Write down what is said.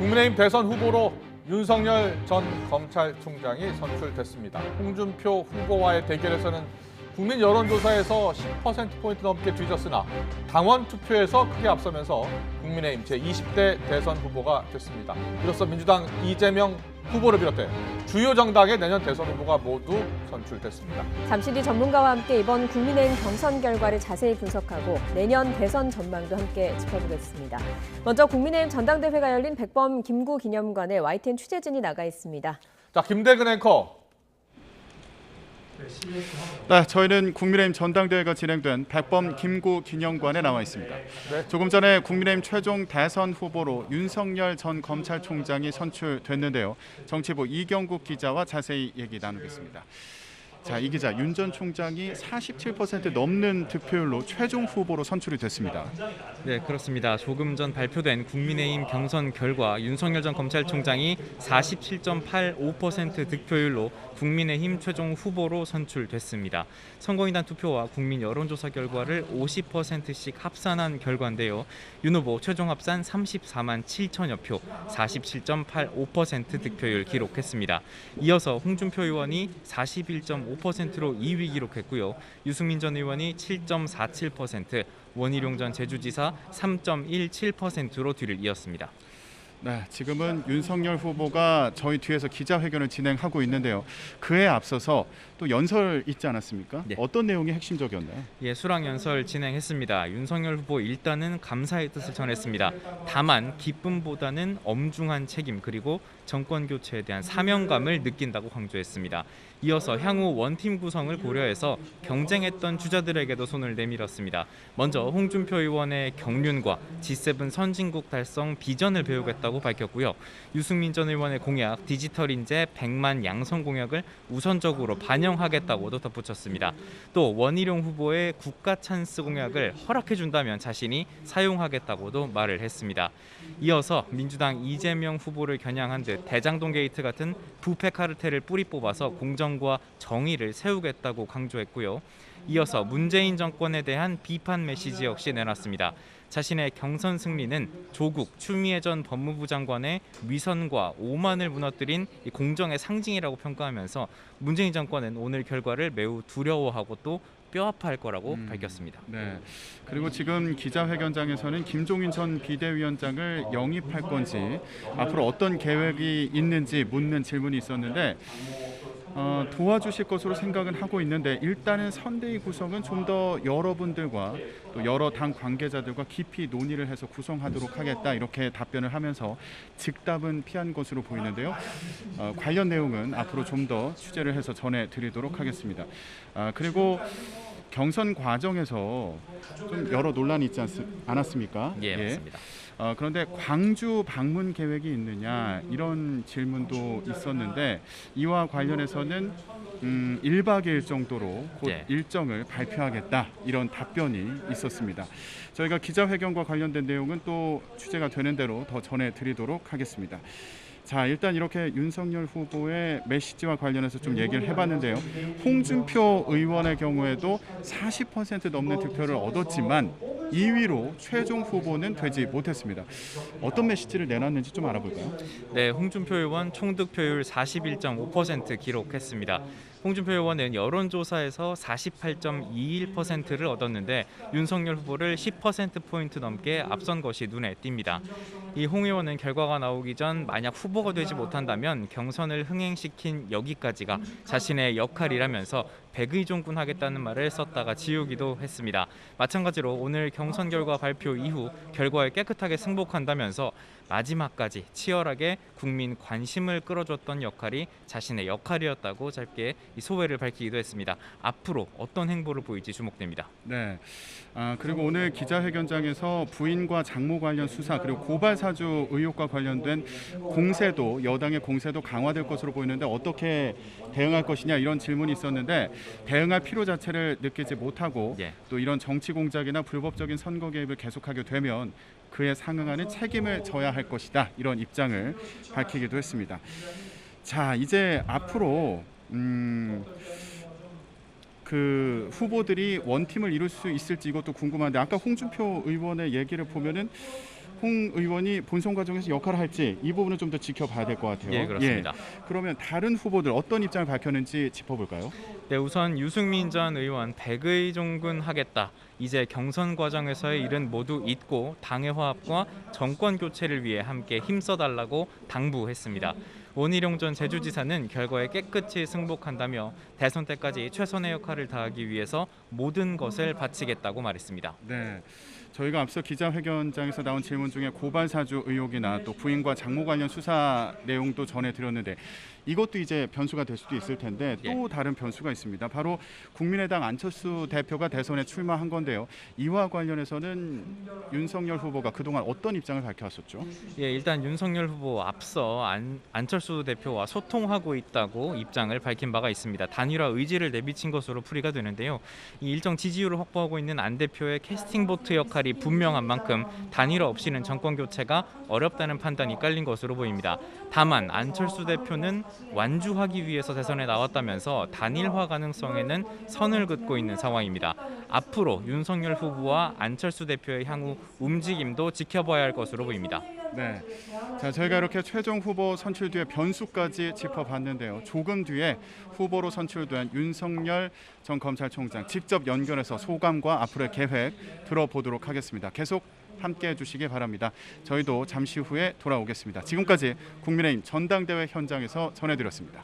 국민의힘 대선 후보로 윤석열 전 검찰총장이 선출됐습니다. 홍준표 후보와의 대결에서는 국민 여론조사에서 10%포인트 넘게 뒤졌으나 당원 투표에서 크게 앞서면서 국민의힘 제20대 대선 후보가 됐습니다. 이로써 민주당 이재명 후보를 비롯해 주요 정당의 내년 대선 후보가 모두 선출됐습니다. 잠시 뒤 전문가와 함께 이번 국민의힘 경선 결과를 자세히 분석하고 내년 대선 전망도 함께 짚어보겠습니다. 먼저 국민의힘 전당대회가 열린 백범 김구 기념관에 YTN 취재진이 나가 있습니다. 자, 김대근 앵커. 네, 저희는 국민의힘 전당대회가 진행된 백범 김구 기념관에 나와 있습니다. 네. 조금 전에 국민의힘 최종 대선 후보로 윤석열 전 검찰총장이 선출됐는데요. 정치부 이경국 기자와 자세히 얘기 나누겠습니다. 자, 이 기자, 윤 전 총장이 47% 넘는 득표율로 최종 후보로 선출이 됐습니다. 네, 그렇습니다. 조금 전 발표된 국민의힘 경선 결과 윤석열 전 검찰총장이 47.85% 득표율로 국민의힘 최종 후보로 선출됐습니다. 선거인단 투표와 국민 여론조사 결과를 50%씩 합산한 결과인데요. 윤 후보 최종 합산 34만 7천여 표, 47.85% 득표율 기록했습니다. 이어서 홍준표 의원이 41.5%로 2위 기록했고요. 유승민 전 의원이 7.47%, 원희룡 전 제주지사 3.17%로 뒤를 이었습니다. 네, 지금은 윤석열 후보가 저희 뒤에서 기자회견을 진행하고 있는데요. 그에 앞서서 또 연설 있지 않았습니까? 네. 어떤 내용이 핵심적이었나요? 예, 수락 연설 진행했습니다. 윤석열 후보 일단은 감사의 뜻을 전했습니다. 다만 기쁨보다는 엄중한 책임 그리고 정권 교체에 대한 사명감을 느낀다고 강조했습니다. 이어서 향후 원팀 구성을 고려해서 경쟁했던 주자들에게도 손을 내밀었습니다. 먼저 홍준표 의원의 경륜과 G7 선진국 달성 비전을 배우겠다고 밝혔고요. 유승민 전 의원의 공약 디지털 인재 100만 양성 공약을 우선적으로 반영하겠다고도 덧붙였습니다. 또 원희룡 후보의 국가 찬스 공약을 허락해준다면 자신이 사용하겠다고도 말을 했습니다. 이어서 민주당 이재명 후보를 겨냥한 듯 대장동 게이트 같은 부패 카르텔을 뿌리 뽑아서 공정과 정의를 세우겠다고 강조했고요. 이어서 문재인 정권에 대한 비판 메시지 역시 내놨습니다. 자신의 경선 승리는 조국 추미애 전 법무부 장관의 위선과 오만을 무너뜨린 공정의 상징이라고 평가하면서 문재인 정권은 오늘 결과를 매우 두려워하고 또 뼈아파할 거라고 밝혔습니다. 네. 그리고 지금 기자회견장에서는 김종인 전 비대위원장을 영입할 건지 앞으로 어떤 계획이 있는지 묻는 질문이 있었는데 도와주실 것으로 생각은 하고 있는데 일단은 선대위 구성은 좀 더 여러분들과 또 여러 당 관계자들과 깊이 논의를 해서 구성하도록 하겠다 이렇게 답변을 하면서 즉답은 피한 것으로 보이는데요. 관련 내용은 앞으로 좀 더 취재를 해서 전해드리도록 하겠습니다. 그리고 경선 과정에서 좀 여러 논란이 있지 않았습니까? 예, 맞습니다. 그런데 광주 방문 계획이 있느냐 이런 질문도 있었는데 이와 관련해서는 1박 2일 정도로 곧 예. 일정을 발표하겠다 이런 답변이 있었습니다. 저희가 기자회견과 관련된 내용은 또 취재가 되는 대로 더 전해드리도록 하겠습니다. 자, 일단 이렇게 윤석열 후보의 메시지와 관련해서 좀 얘기를 해봤는데요. 홍준표 의원의 경우에도 40% 넘는 득표를 얻었지만 2위로 최종 후보는 되지 못했습니다. 어떤 메시지를 내놨는지 좀 알아볼까요? 네, 홍준표 의원 총득표율 41.5% 기록했습니다. 홍준표 의원은 여론조사에서 48.21%를 얻었는데 윤석열 후보를 10%포인트 넘게 앞선 것이 눈에 띕니다. 이 홍 의원은 결과가 나오기 전 만약 후보가 되지 못한다면 경선을 흥행시킨 여기까지가 자신의 역할이라면서 백의종군하겠다는 말을 썼다가 지우기도 했습니다. 마찬가지로 오늘 경선 결과 발표 이후 결과에 깨끗하게 승복한다면서 마지막까지 치열하게 국민 관심을 끌어줬던 역할이 자신의 역할이었다고 짧게 이 소회를 밝히기도 했습니다. 앞으로 어떤 행보를 보일지 주목됩니다. 네. 그리고 오늘 기자회견장에서 부인과 장모 관련 수사 그리고 고발 사주 의혹과 관련된 공세도 여당의 공세도 강화될 것으로 보이는데 어떻게 대응할 것이냐 이런 질문이 있었는데 대응할 필요 자체를 느끼지 못하고 예. 또 이런 정치 공작이나 불법적인 선거 개입을 계속하게 되면 그에 상응하는 책임을 져야 할 것이다 이런 입장을 밝히기도 했습니다. 자, 이제 앞으로 그 후보들이 원팀을 이룰 수 있을지 이것도 궁금한데 아까 홍준표 의원의 얘기를 보면은 홍 의원이 본선 과정에서 역할을 할지 이 부분은 좀 더 지켜봐야 될 것 같아요. 예, 그렇습니다. 그러면 다른 후보들 어떤 입장을 밝혔는지 짚어볼까요? 네, 우선 유승민 전 의원 100의 하겠다. 이제 경선 과정에서의 일은 모두 잊고 당의 화합과 정권 교체를 위해 함께 힘써달라고 당부했습니다. 원희룡 전 제주지사는 결과에 깨끗이 승복한다며 대선 때까지 최선의 역할을 다하기 위해서 모든 것을 바치겠다고 말했습니다. 네. 저희가 앞서 기자회견장에서 나온 질문 중에 고발 사주 의혹이나 또 부인과 장모 관련 수사 내용도 전해드렸는데 이것도 이제 변수가 될 수도 있을 텐데 또 다른 변수가 있습니다. 바로 국민의당 안철수 대표가 대선에 출마한 건데요. 이와 관련해서는 윤석열 후보가 그동안 어떤 입장을 밝혀왔었죠? 예, 일단 윤석열 후보 앞서 안철수 대표와 소통하고 있다고 입장을 밝힌 바가 있습니다. 단일화 의지를 내비친 것으로 풀이가 되는데요. 이 일정 지지율을 확보하고 있는 안 대표의 캐스팅 보트 역할이 분명한 만큼 단일화 없이는 정권 교체가 어렵다는 판단이 깔린 것으로 보입니다. 다만 안철수 대표는 완주하기 위해서 대선에 나왔다면서 단일화 가능성에는 선을 긋고 있는 상황입니다. 앞으로 윤석열 후보와 안철수 대표의 향후 움직임도 지켜봐야 할 것으로 보입니다. 네, 자 저희가 이렇게 최종 후보 선출 뒤에 변수까지 짚어봤는데요. 조금 뒤에 후보로 선출된 윤석열 전 검찰총장 직접 연결해서 소감과 앞으로의 계획 들어보도록 하겠습니다. 계속 함께해 주시기 바랍니다. 저희도 잠시 후에 돌아오겠습니다. 지금까지 국민의힘 전당대회 현장에서 전해드렸습니다.